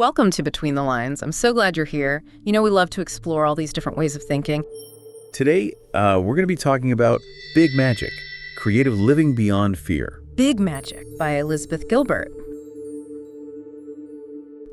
Welcome to Between the Lines. I'm so glad you're here. You know, we love to explore all these different ways of thinking. Today, we're going to be talking about Big Magic, Creative Living Beyond Fear. Big Magic by Elizabeth Gilbert.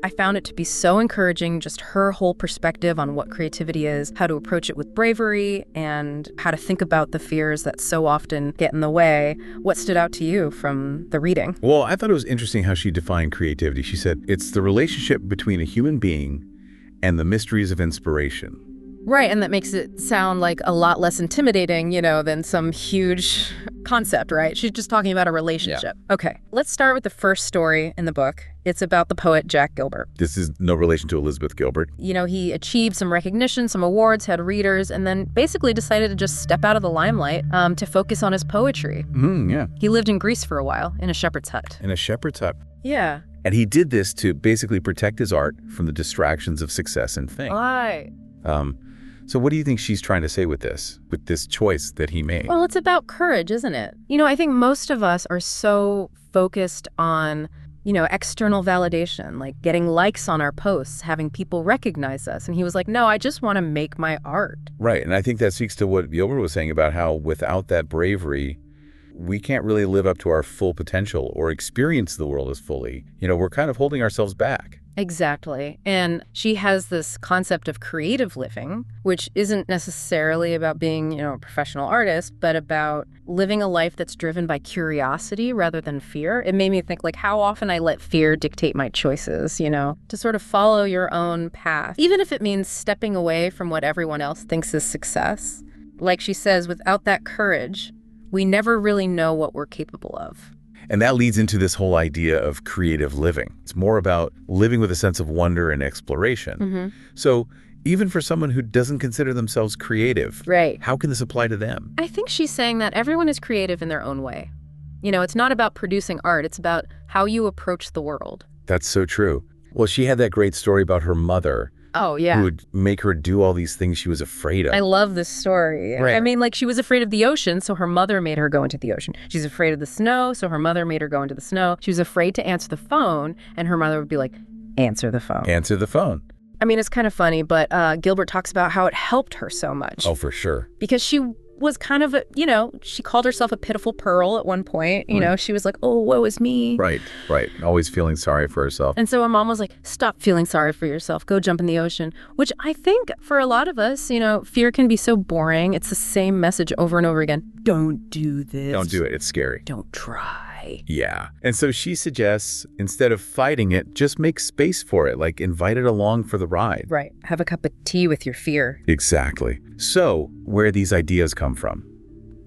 I found it to be so encouraging, just her whole perspective on what creativity is, how to approach it with bravery, and how to think about the fears that so often get in the way. What stood out to you from the reading? Well, I thought it was interesting how she defined creativity. She said, it's the relationship between a human being and the mysteries of inspiration. Right, and that makes it sound like a lot less intimidating, than some huge concept, right? She's just talking about a relationship. Yeah. Okay, let's start with the first story in the book. It's about the poet Jack Gilbert. This is no relation to Elizabeth Gilbert. He achieved some recognition, some awards, had readers, and then basically decided to just step out of the limelight to focus on his poetry. Yeah. He lived in Greece for a while in a shepherd's hut. In a shepherd's hut. Yeah. And he did this to basically protect his art from the distractions of success and fame. Right. So what do you think she's trying to say with this choice that he made? Well, it's about courage, isn't it? I think most of us are so focused on, external validation, like getting likes on our posts, having people recognize us. And he was like, no, I just want to make my art. Right. And I think that speaks to what Gilbert was saying about how without that bravery, we can't really live up to our full potential or experience the world as fully. We're kind of holding ourselves back. Exactly. And she has this concept of creative living, which isn't necessarily about being, a professional artist, but about living a life that's driven by curiosity rather than fear. It made me think, like, how often I let fear dictate my choices, to sort of follow your own path, even if it means stepping away from what everyone else thinks is success. Like she says, without that courage, we never really know what we're capable of. And that leads into this whole idea of creative living. It's more about living with a sense of wonder and exploration. Mm-hmm. So even for someone who doesn't consider themselves creative, right, how can this apply to them? I think she's saying that everyone is creative in their own way. It's not about producing art. It's about how you approach the world. That's so true. Well, she had that great story about her mother. Oh, yeah. Who would make her do all these things she was afraid of. I love this story. Right. I mean, she was afraid of the ocean, so her mother made her go into the ocean. She's afraid of the snow, so her mother made her go into the snow. She was afraid to answer the phone, and her mother would be like, answer the phone. Answer the phone. I mean, it's kind of funny, but Gilbert talks about how it helped her so much. Oh, for sure. Because she was kind of, she called herself a pitiful pearl at one point. She was like, oh, woe is me. Right. Always feeling sorry for herself. And so her mom was like, stop feeling sorry for yourself. Go jump in the ocean. Which I think for a lot of us, fear can be so boring. It's the same message over and over again. Don't do this. Don't do it. It's scary. Don't try. Yeah. And so she suggests, instead of fighting it, just make space for it. Like, invite it along for the ride. Right. Have a cup of tea with your fear. Exactly. So where these ideas come from?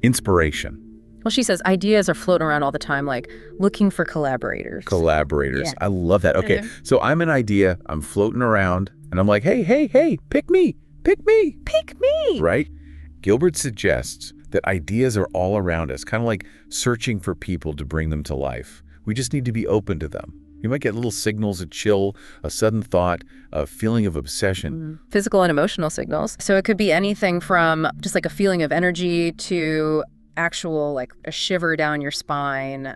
Inspiration. Well, she says ideas are floating around all the time, like looking for collaborators. Yeah. I love that. Okay. So I'm an idea. I'm floating around and I'm like, hey, pick me. Pick me. Right? Gilbert suggests that ideas are all around us, kind of like searching for people to bring them to life. We just need to be open to them. You might get little signals, a chill, a sudden thought, a feeling of obsession. Physical and emotional signals. So it could be anything from just like a feeling of energy to actual, like a shiver down your spine,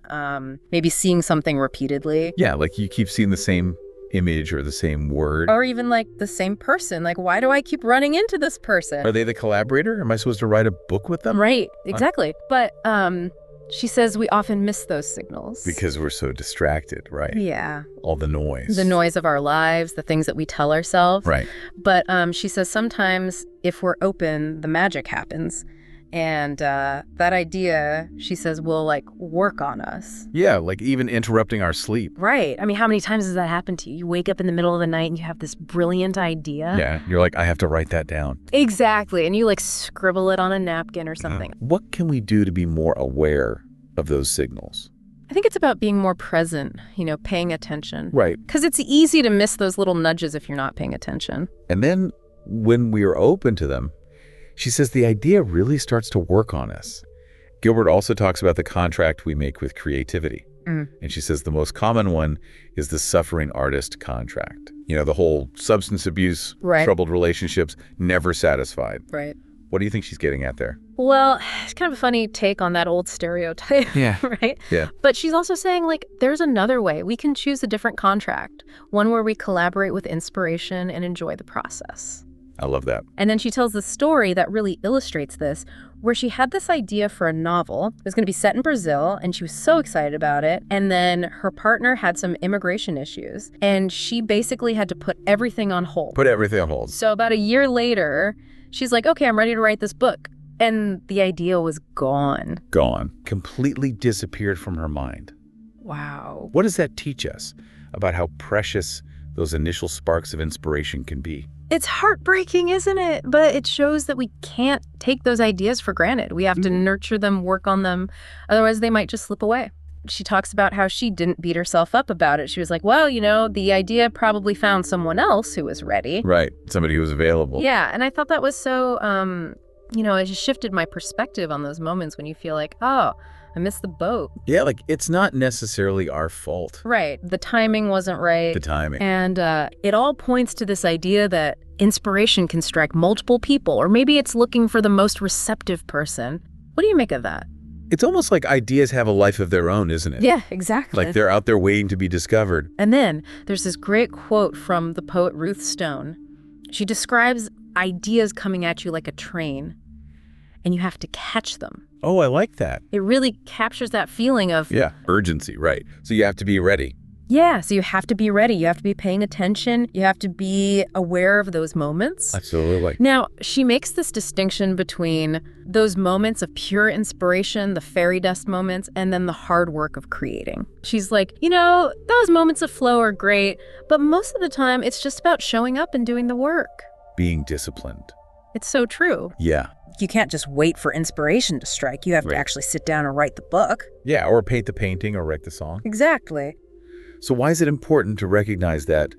maybe seeing something repeatedly. Yeah, like you keep seeing the same image or the same word. Or even like the same person. Like, why do I keep running into this person? Are they the collaborator? Am I supposed to write a book with them? Right, exactly. But she says we often miss those signals. Because we're so distracted, right? Yeah. All the noise. The noise of our lives, the things that we tell ourselves. Right. But she says sometimes if we're open, the magic happens. And that idea, she says, will work on us. Yeah, like even interrupting our sleep. Right. I mean, how many times has that happened to you? You wake up in the middle of the night and you have this brilliant idea. Yeah, you're like, I have to write that down. Exactly. And you scribble it on a napkin or something. What can we do to be more aware of those signals? I think it's about being more present, paying attention. Right. Because it's easy to miss those little nudges if you're not paying attention. And then when we are open to them, she says the idea really starts to work on us. Gilbert also talks about the contract we make with creativity. And she says the most common one is the suffering artist contract. The whole substance abuse, right, troubled relationships, never satisfied. Right. What do you think she's getting at there? Well, it's kind of a funny take on that old stereotype, Yeah. right? Yeah. But she's also saying, like, there's another way. We can choose a different contract, one where we collaborate with inspiration and enjoy the process. I love that. And then she tells the story that really illustrates this, where she had this idea for a novel. It was going to be set in Brazil, and she was so excited about it. And then her partner had some immigration issues, and she basically had to put everything on hold. Put everything on hold. So about a year later, she's like, okay, I'm ready to write this book. And the idea was gone. Gone. Completely disappeared from her mind. Wow. What does that teach us about how precious those initial sparks of inspiration can be? It's heartbreaking, isn't it? But it shows that we can't take those ideas for granted. We have to nurture them, work on them. Otherwise, they might just slip away. She talks about how she didn't beat herself up about it. She was like, well, the idea probably found someone else who was ready. Right. Somebody who was available. Yeah. And I thought that was so, it just shifted my perspective on those moments when you feel like, oh, I missed the boat. Yeah, like it's not necessarily our fault. Right. The timing wasn't right. The timing. And it all points to this idea that inspiration can strike multiple people, or maybe it's looking for the most receptive person. What do you make of that? It's almost like ideas have a life of their own, isn't it? Yeah, exactly. Like they're out there waiting to be discovered. And then there's this great quote from the poet Ruth Stone. She describes ideas coming at you like a train, and you have to catch them. Oh, I like that. It really captures that feeling of... Yeah, urgency, right. So you have to be ready. Yeah, so you have to be ready. You have to be paying attention. You have to be aware of those moments. Absolutely. Now, she makes this distinction between those moments of pure inspiration, the fairy dust moments, and then the hard work of creating. She's like, those moments of flow are great, but most of the time it's just about showing up and doing the work. Being disciplined. It's so true. Yeah. You can't just wait for inspiration to strike. You have to actually sit down and write the book. Yeah, or paint the painting or write the song. Exactly. So why is it important to recognize that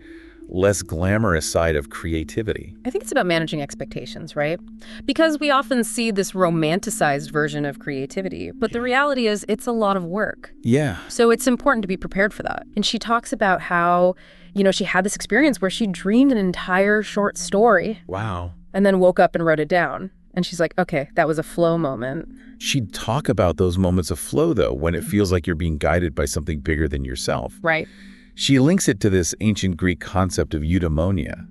less glamorous side of creativity? I think it's about managing expectations, right? Because we often see this romanticized version of creativity, but the reality is it's a lot of work. Yeah. So it's important to be prepared for that. And she talks about how, she had this experience where she dreamed an entire short story. Wow. And then woke up and wrote it down. And she's like, okay, that was a flow moment. She'd talk about those moments of flow, though, when it feels like you're being guided by something bigger than yourself. Right. She links it to this ancient Greek concept of eudaimonia.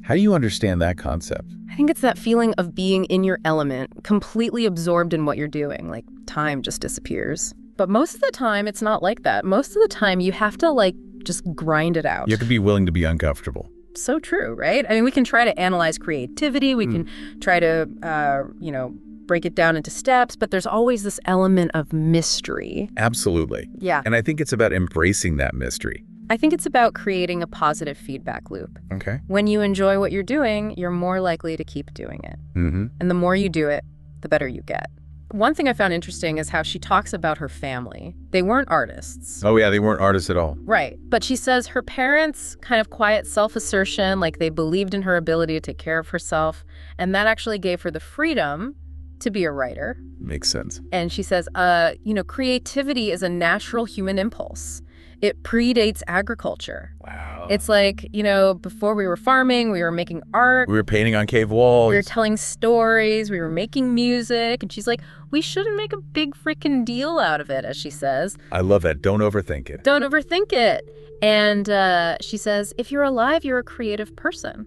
How do you understand that concept? I think it's that feeling of being in your element, completely absorbed in what you're doing, like time just disappears. But most of the time, it's not like that. Most of the time, you have to, just grind it out. You have to be willing to be uncomfortable. So true, right? I mean, we can try to analyze creativity. We can try to, break it down into steps, but there's always this element of mystery. Absolutely. Yeah. And I think it's about embracing that mystery. I think it's about creating a positive feedback loop. Okay. When you enjoy what you're doing, you're more likely to keep doing it. Mm-hmm. And the more you do it, the better you get. One thing I found interesting is how she talks about her family. They weren't artists. Oh, yeah, they weren't artists at all. Right. But she says her parents' kind of quiet self-assertion, like they believed in her ability to take care of herself, and that actually gave her the freedom to be a writer. Makes sense. And she says, creativity is a natural human impulse. It predates agriculture. Wow. It's like, before we were farming, we were making art. We were painting on cave walls. We were telling stories. We were making music. And she's like, we shouldn't make a big freaking deal out of it, as she says. I love that. Don't overthink it. Don't overthink it. And she says, if you're alive, you're a creative person.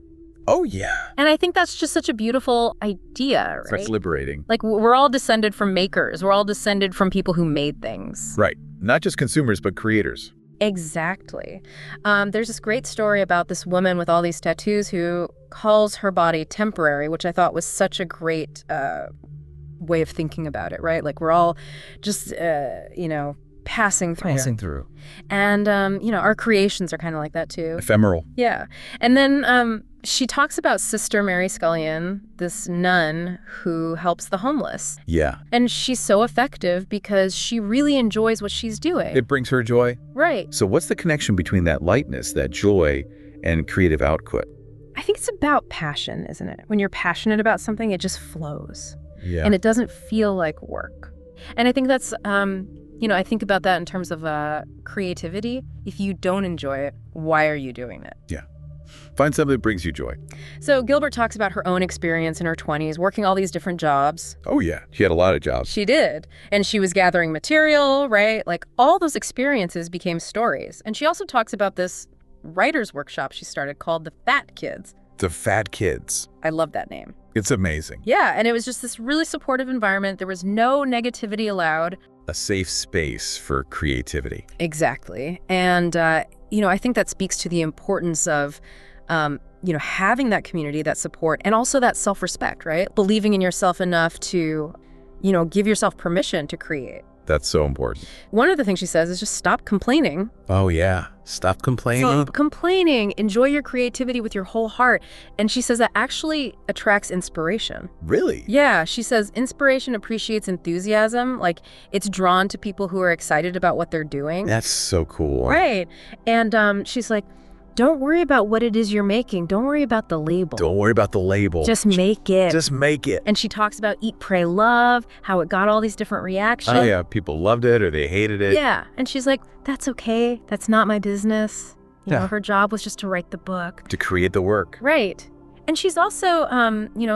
Oh, yeah. And I think that's just such a beautiful idea, right? That's liberating. Like, we're all descended from makers. We're all descended from people who made things. Right. Not just consumers, but creators. Exactly. There's this great story about this woman with all these tattoos who calls her body temporary, which I thought was such a great way of thinking about it, right? Like we're all just, passing through. Passing through. And, our creations are kind of like that too. Ephemeral. Yeah. And then she talks about Sister Mary Scullion, this nun who helps the homeless. Yeah. And she's so effective because she really enjoys what she's doing. It brings her joy. Right. So what's the connection between that lightness, that joy, and creative output? I think it's about passion, isn't it? When you're passionate about something, it just flows. Yeah. And it doesn't feel like work. And I think that's, I think about that in terms of creativity. If you don't enjoy it, why are you doing it? Yeah. Find something that brings you joy. So Gilbert talks about her own experience in her 20s, working all these different jobs. Oh, yeah. She had a lot of jobs. She did. And she was gathering material, right? Like, all those experiences became stories. And she also talks about this writer's workshop she started called The Fat Kids. The Fat Kids. I love that name. It's amazing. Yeah, and it was just this really supportive environment. There was no negativity allowed. A safe space for creativity. Exactly. And, I think that speaks to the importance of, having that community, that support, and also that self-respect, right? Believing in yourself enough to, give yourself permission to create. That's so important. One of the things she says is just stop complaining. Oh, yeah. Stop complaining. Stop complaining. Enjoy your creativity with your whole heart. And she says that actually attracts inspiration. Really? Yeah. She says inspiration appreciates enthusiasm. Like, it's drawn to people who are excited about what they're doing. That's so cool. Right. And she's like, don't worry about what it is you're making. Don't worry about the label. Don't worry about the label. Just make it. Just make it. And she talks about Eat, Pray, Love, how it got all these different reactions. Oh, yeah. People loved it or they hated it. Yeah. And she's like, that's okay. That's not my business. You know, Yeah. her job was just to write the book. To create the work. Right. And she's also,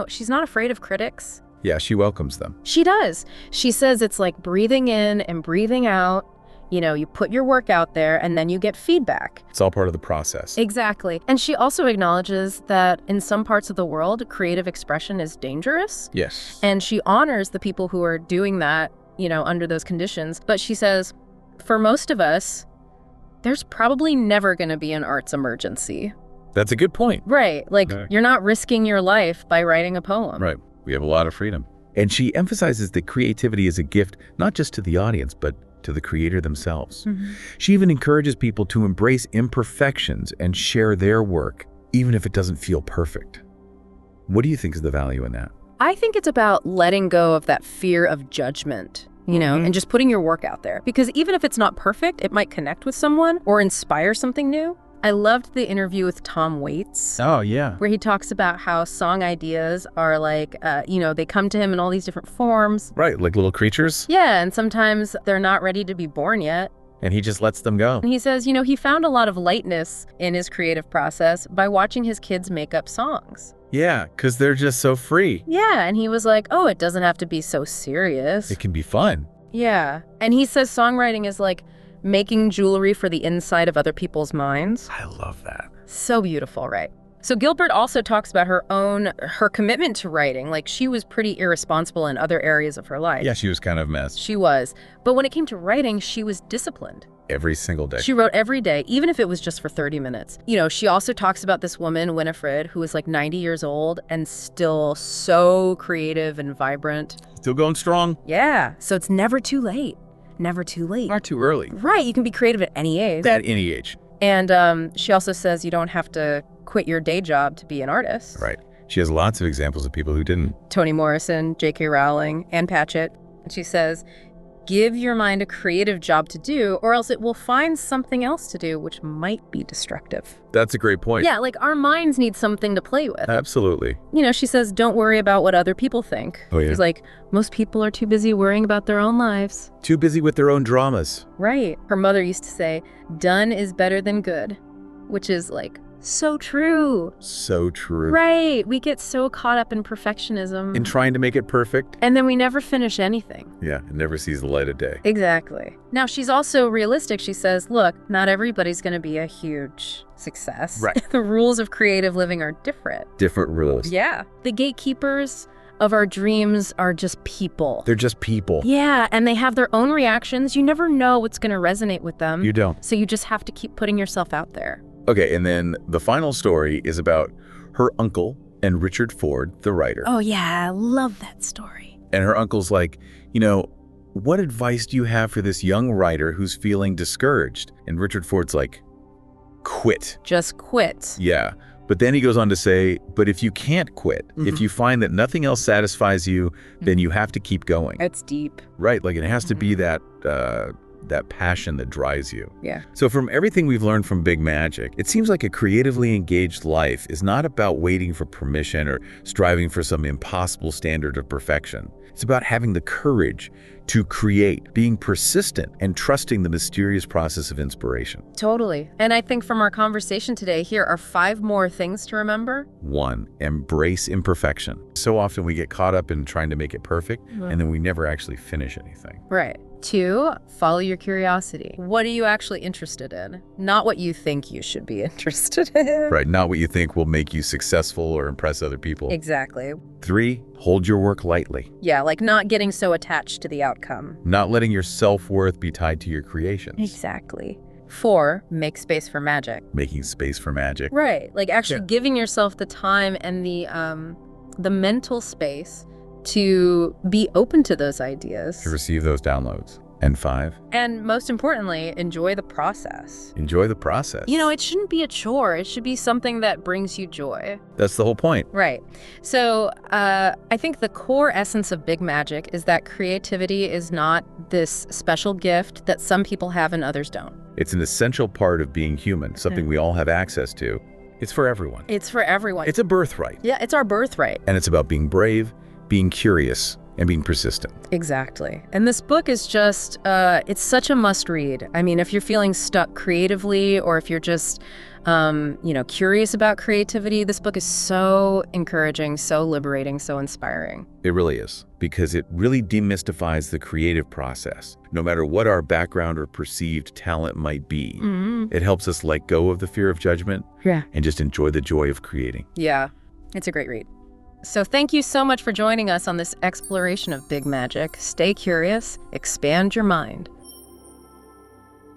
she's not afraid of critics. Yeah, she welcomes them. She does. She says it's like breathing in and breathing out. You put your work out there and then you get feedback. It's all part of the process. Exactly. And she also acknowledges that in some parts of the world, creative expression is dangerous. Yes. And she honors the people who are doing that, under those conditions. But she says, for most of us, there's probably never going to be an arts emergency. That's a good point. Right. Like, Okay. you're not risking your life by writing a poem. Right. We have a lot of freedom. And she emphasizes that creativity is a gift, not just to the audience, but to the creator themselves. Mm-hmm. She even encourages people to embrace imperfections and share their work, even if it doesn't feel perfect. What do you think is the value in that? I think it's about letting go of that fear of judgment, and just putting your work out there. Because even if it's not perfect, it might connect with someone or inspire something new. I loved the interview with Tom Waits. Oh, yeah. Where he talks about how song ideas are like, they come to him in all these different forms. Right, like little creatures. Yeah, and sometimes they're not ready to be born yet. And he just lets them go. And he says, he found a lot of lightness in his creative process by watching his kids make up songs. Yeah, because they're just so free. Yeah, and he was like, oh, it doesn't have to be so serious. It can be fun. Yeah, and he says songwriting is like making jewelry for the inside of other people's minds. I love that. So beautiful, right? So Gilbert also talks about her commitment to writing. Like, she was pretty irresponsible in other areas of her life. Yeah, she was kind of a mess. She was. But when it came to writing, she was disciplined. Every single day. She wrote every day, even if it was just for 30 minutes. She also talks about this woman, Winifred, who was like 90 years old and still so creative and vibrant. Still going strong. Yeah. So it's never too late. Never too late. Not too early. Right. You can be creative at any age. At any age. And she also says you don't have to quit your day job to be an artist. Right. She has lots of examples of people who didn't. Toni Morrison, J.K. Rowling, Ann Patchett. And she says, give your mind a creative job to do, or else it will find something else to do, which might be destructive. That's a great point. Yeah, like our minds need something to play with. Absolutely. She says, don't worry about what other people think. Oh, yeah. She's like, most people are too busy worrying about their own lives. Too busy with their own dramas. Right. Her mother used to say, done is better than good, which is like, so true. So true. Right. We get so caught up in perfectionism. In trying to make it perfect. And then we never finish anything. Yeah, it never sees the light of day. Exactly. Now, she's also realistic. She says, look, not everybody's going to be a huge success. Right. The rules of creative living are different. Different rules. Yeah. The gatekeepers of our dreams are just people. They're just people. Yeah, and they have their own reactions. You never know what's going to resonate with them. You don't. So you just have to keep putting yourself out there. Okay, and then the final story is about her uncle and Richard Ford, the writer. Oh, yeah, I love that story. And her uncle's like, what advice do you have for this young writer who's feeling discouraged? And Richard Ford's like, quit. Just quit. Yeah. But then he goes on to say, but if you can't quit, if you find that nothing else satisfies you, then you have to keep going. It's deep. Right, like it has to be that passion that drives you. Yeah. So from everything we've learned from Big Magic, it seems like a creatively engaged life is not about waiting for permission or striving for some impossible standard of perfection. It's about having the courage to create, being persistent, and trusting the mysterious process of inspiration. Totally. And I think from our conversation today, here are 5 more things to remember. 1, embrace imperfection. So often we get caught up in trying to make it perfect, and then we never actually finish anything. Right. 2, follow your curiosity. What are you actually interested in? Not what you think you should be interested in. Right, not what you think will make you successful or impress other people. Exactly. 3, hold your work lightly. Yeah, like not getting so attached to the outcome. Not letting your self-worth be tied to your creations. Exactly. 4, make space for magic. Making space for magic. Right, like actually giving yourself the time and the mental space to be open to those ideas. To receive those downloads. And 5. And most importantly, enjoy the process. Enjoy the process. You know, it shouldn't be a chore. It should be something that brings you joy. That's the whole point. Right. So I think the core essence of Big Magic is that creativity is not this special gift that some people have and others don't. It's an essential part of being human, something we all have access to. It's for everyone. It's for everyone. It's a birthright. Yeah, it's our birthright. And it's about being brave, being curious, and being persistent. Exactly. And this book is just, it's such a must read. I mean, if you're feeling stuck creatively or if you're just, curious about creativity, this book is so encouraging, so liberating, so inspiring. It really is, because it really demystifies the creative process. No matter what our background or perceived talent might be, it helps us let go of the fear of judgment and just enjoy the joy of creating. Yeah, it's a great read. So thank you so much for joining us on this exploration of Big Magic. Stay curious, expand your mind.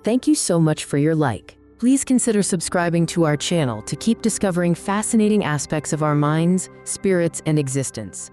Thank you so much for your like. Please consider subscribing to our channel to keep discovering fascinating aspects of our minds, spirits, and existence.